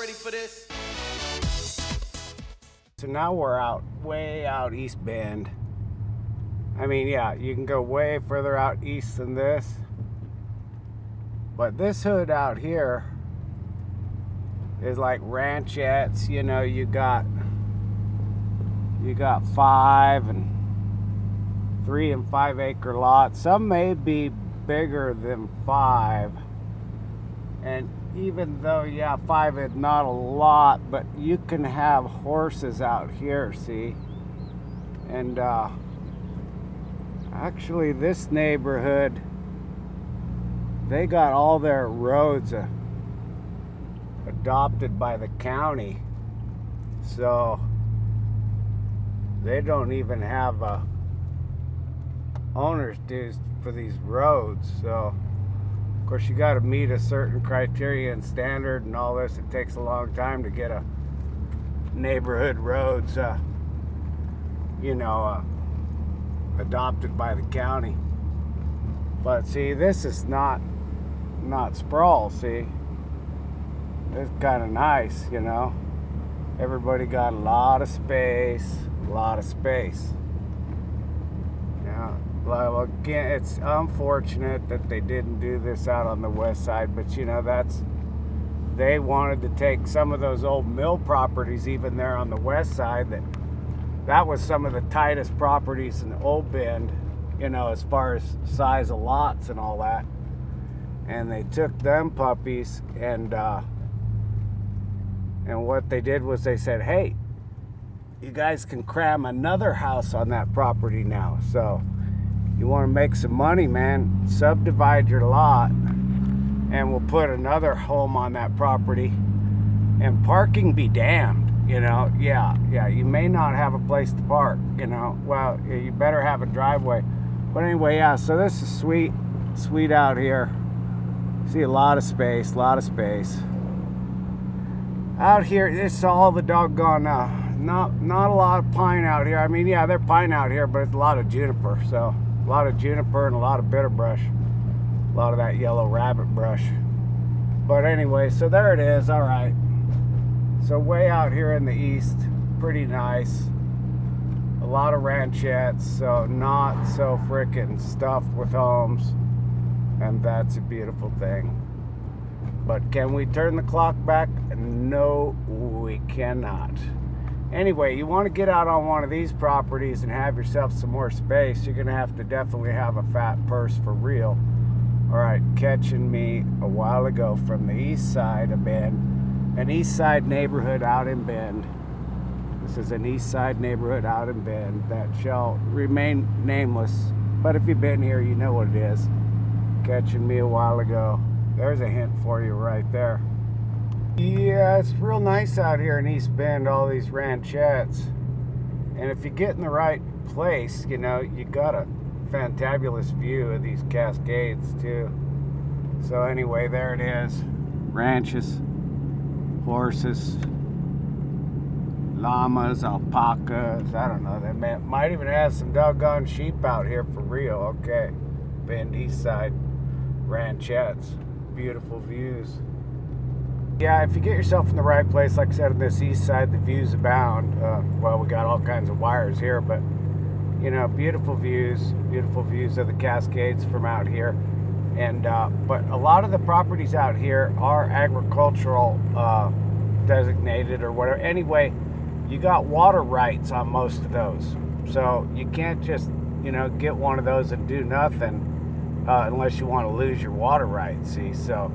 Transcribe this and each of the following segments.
ready for this? So now we're out, way out East Bend. I mean, yeah, you can go way further out east than this. But this hood out here is like ranchettes. You know, you got 5 and 3 and 5 acre lots. Some may be bigger than 5. And even though, yeah, 5 is not a lot, but you can have horses out here, see? And actually this neighborhood, they got all their roads adopted by the county. So they don't even have owner's dues for these roads. So of course you got to meet a certain criteria and standard and all this. It takes a long time to get a neighborhood roads adopted by the county. But see, this is not sprawl. See, it's kind of nice, you know. Everybody got a lot of space. Well, again, it's unfortunate that they didn't do this out on the west side, but you know, they wanted to take some of those old mill properties even there on the west side. That was some of the tightest properties in Old Bend, you know, as far as size of lots and all that. And they took them puppies, and what they did was they said, hey, you guys can cram another house on that property now. So you want to make some money, man, subdivide your lot and we'll put another home on that property. And parking be damned, you know. Yeah, you may not have a place to park, you know. Well, you better have a driveway. But anyway, yeah, so this is sweet out here. See a lot of space. Out here, it's all the doggone, not a lot of pine out here. I mean, yeah, there's pine out here, but it's a lot of juniper. So a lot of juniper and a lot of bitter brush. A lot of that yellow rabbit brush. But anyway, so there it is. All right. So way out here in the east, pretty nice. A lot of ranchettes, so not so frickin' stuffed with homes. And that's a beautiful thing. But can we turn the clock back? No, we cannot. Anyway, you want to get out on one of these properties and have yourself some more space, you're going to have to definitely have a fat purse for real. All right, catching me a while ago from the east side of Bend, an east side neighborhood out in Bend. This is an east side neighborhood out in Bend that shall remain nameless. But if you've been here, you know what it is. Catching me a while ago. There's a hint for you right there. Yeah, it's real nice out here in East Bend, all these ranchettes. And if you get in the right place, you know, you got a fantabulous view of these Cascades too. So anyway, there it is. Ranches, horses, llamas, alpacas, I don't know. They might even have some doggone sheep out here for real. Okay, Bend East Side ranchettes. Beautiful views. Yeah, if you get yourself in the right place, like I said, on this east side, the views abound. Well, we got all kinds of wires here, but you know, beautiful views of the Cascades from out here. And but a lot of the properties out here are agricultural designated or whatever. Anyway, you got water rights on most of those, so you can't just, you know, get one of those and do nothing unless you want to lose your water rights. See, so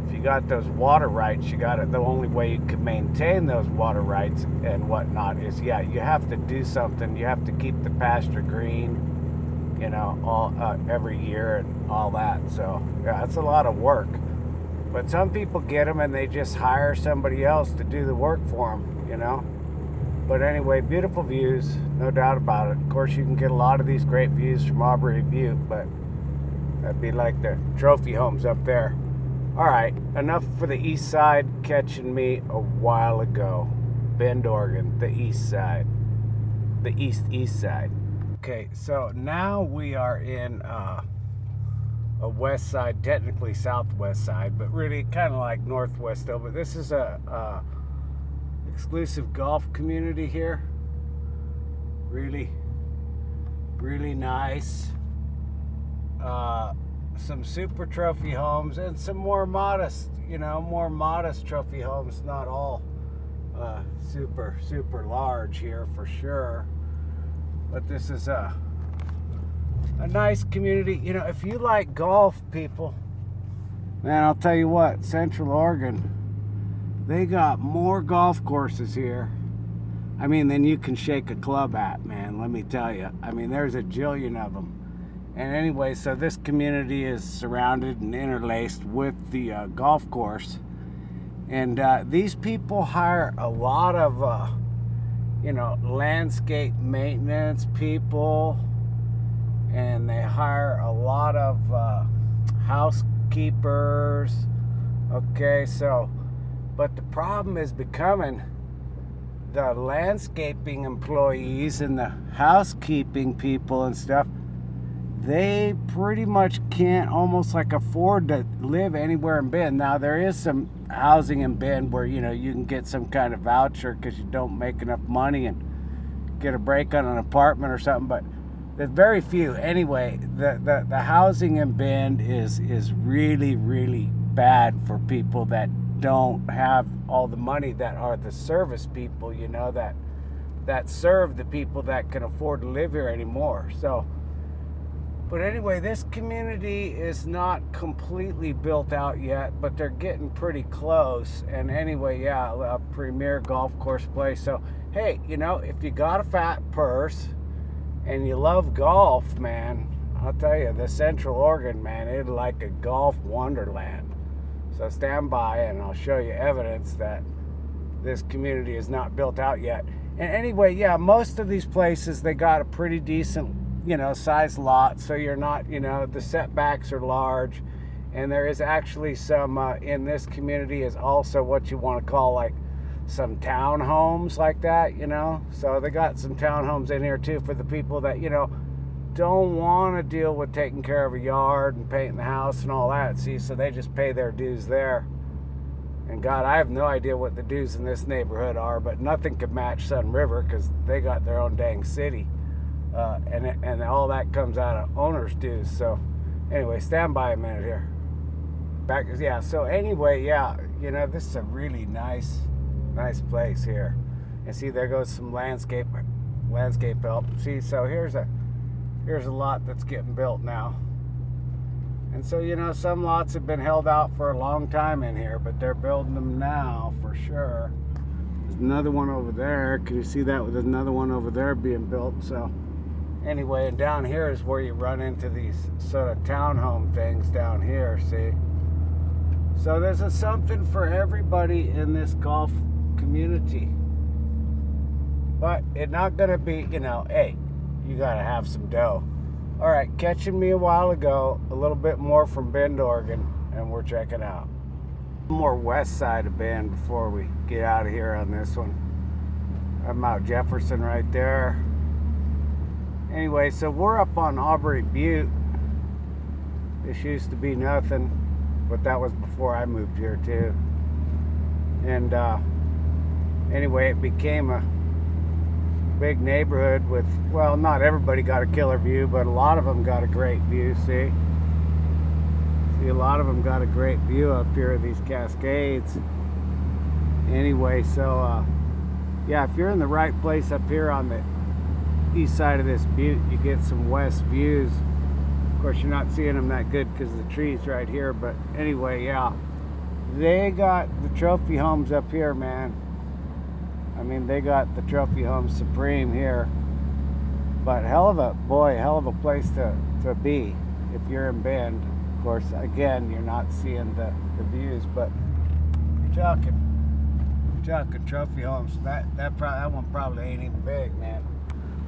if you got those water rights, you got it. The only way you can maintain those water rights and whatnot is, yeah, you have to do something. You have to keep the pasture green, you know, all every year and all that. So yeah, it's a lot of work. But some people get them and they just hire somebody else to do the work for them, you know. But anyway, beautiful views, no doubt about it. Of course, you can get a lot of these great views from Awbrey Butte, but that'd be like the trophy homes up there. All right, enough for the east side catching me a while ago. Bend, Oregon, the east side. The east side. Okay, so now we are in a west side, technically southwest side, but really kind of like northwest though. But this is a exclusive golf community here. Really, really nice. Some super trophy homes and some more modest, more modest trophy homes. Not all super large here for sure. But this is a nice community. If you like golf, people, man, I'll tell you what, Central Oregon, they got more golf courses here, than you can shake a club at, man, let me tell you. There's a jillion of them. And anyway, so this community is surrounded and interlaced with the golf course. And these people hire a lot of, landscape maintenance people. And they hire a lot of housekeepers. Okay, so, but the problem is becoming the landscaping employees and the housekeeping people and stuff. They pretty much can't almost like afford to live anywhere in Bend. Now, there is some housing in Bend where, you can get some kind of voucher because you don't make enough money and get a break on an apartment or something, but there's very few. Anyway, the housing in Bend is really, really bad for people that don't have all the money, that are the service people, that serve the people that can afford to live here anymore. So, but anyway, this community is not completely built out yet, but they're getting pretty close. And anyway, yeah, a premier golf course place. So, hey, if you got a fat purse and you love golf, man, I'll tell you, the Central Oregon, man, it's like a golf wonderland. So stand by and I'll show you evidence that this community is not built out yet. And anyway, yeah, most of these places, they got a pretty decent, size lot. So you're not, the setbacks are large. And there is actually some, in this community is also what you want to call like some townhomes like that, So they got some townhomes in here too for the people that, don't want to deal with taking care of a yard and painting the house and all that. See, so they just pay their dues there. And God, I have no idea what the dues in this neighborhood are, but nothing could match Sun River because they got their own dang city. And all that comes out of owner's dues. So anyway, stand by a minute here. Yeah, so anyway, yeah, this is a really nice place here. And see, there goes some landscape help. See, so here's a lot that's getting built now. And so, some lots have been held out for a long time in here, but they're building them now for sure. There's another one over there. Can you see that? There's another one over there being built. So anyway, and down here is where you run into these sort of townhome things down here, see? So there's something for everybody in this golf community. But it's not going to be, hey, you got to have some dough. All right, catching me a while ago, a little bit more from Bend, Oregon, and we're checking out. More west side of Bend before we get out of here on this one. I'm out Jefferson right there. Anyway, so we're up on Awbrey Butte. This used to be nothing, but that was before I moved here too. And anyway, it became a big neighborhood with, well, not everybody got a killer view, but a lot of them got a great view. See, a lot of them got a great view up here of these Cascades. Anyway, so yeah, if you're in the right place up here on the east side of this butte, you get some west views. Of course, you're not seeing them that good because of the trees right here, but anyway, yeah, they got the trophy homes up here, man. They got the trophy home supreme here. But hell of a place to be if you're in Bend. Of course, again, you're not seeing the views, but you're talking trophy homes. That one probably ain't even big, man.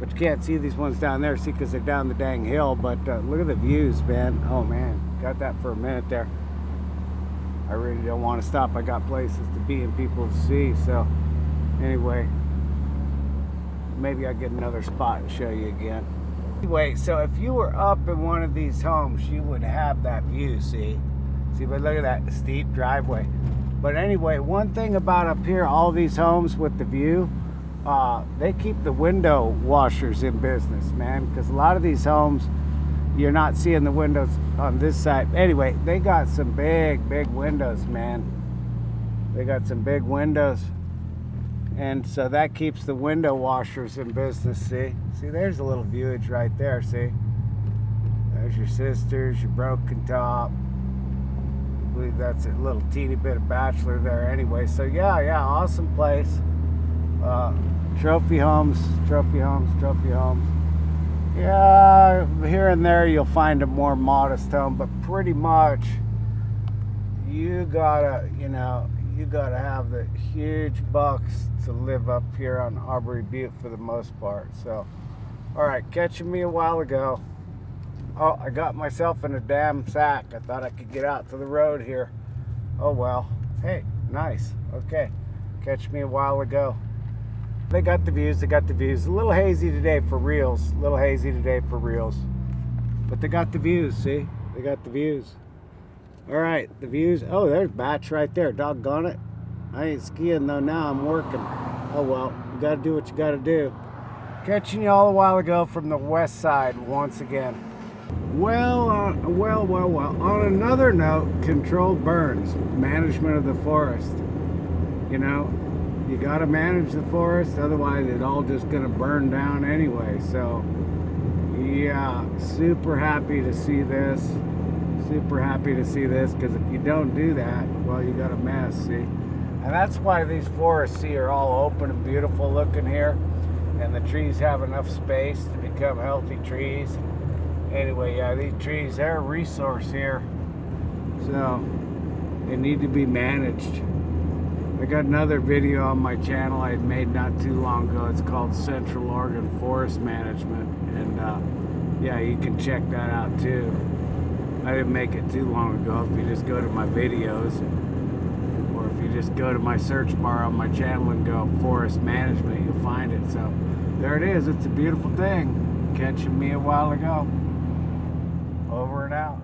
But you can't see these ones down there, see, because they're down the dang hill. But look at the views, man. Oh man, got that for a minute there. I really don't want to stop. I got places to be and people to see. So anyway, maybe I'll get another spot and show you again. Anyway, so if you were up in one of these homes, you would have that view, see? See, but look at that steep driveway. But anyway, one thing about up here, all these homes with the view, they keep the window washers in business, man, because a lot of these homes, you're not seeing the windows on this side. Anyway, they got some big windows, man. They got some big windows. And so that keeps the window washers in business, see? See, there's a little viewage right there, see? There's your sisters, your broken top. I believe that's a little teeny bit of bachelor there anyway. So yeah, awesome place. Trophy homes. Yeah, here and there you'll find a more modest home, but pretty much you gotta have the huge bucks to live up here on Awbrey Butte for the most part. So, all right, catching me a while ago. Oh, I got myself in a damn sack. I thought I could get out to the road here. Oh well. Hey, nice. Okay, catch me a while ago. They got the views. A little hazy today for reels. But they got the views, see? They got the views. All right, the views. Oh, there's Batch right there. Doggone it. I ain't skiing though now. I'm working. Oh well, you gotta do what you gotta do. Catching you all a while ago from the west side once again. Well, on another note, controlled burns, management of the forest. You know, you gotta manage the forest, otherwise it's all just gonna burn down anyway. So, yeah, super happy to see this. Because if you don't do that, well, you got a mess, see? And that's why these forests, see, are all open and beautiful looking here. And the trees have enough space to become healthy trees. Anyway, yeah, these trees, they're a resource here. So, they need to be managed. I got another video on my channel I had made not too long ago. It's called Central Oregon Forest Management. And, yeah, you can check that out too. I didn't make it too long ago. If you just go to my videos, or if you just go to my search bar on my channel and go forest management, you'll find it. So there it is. It's a beautiful thing. Catching me a while ago. Over and out.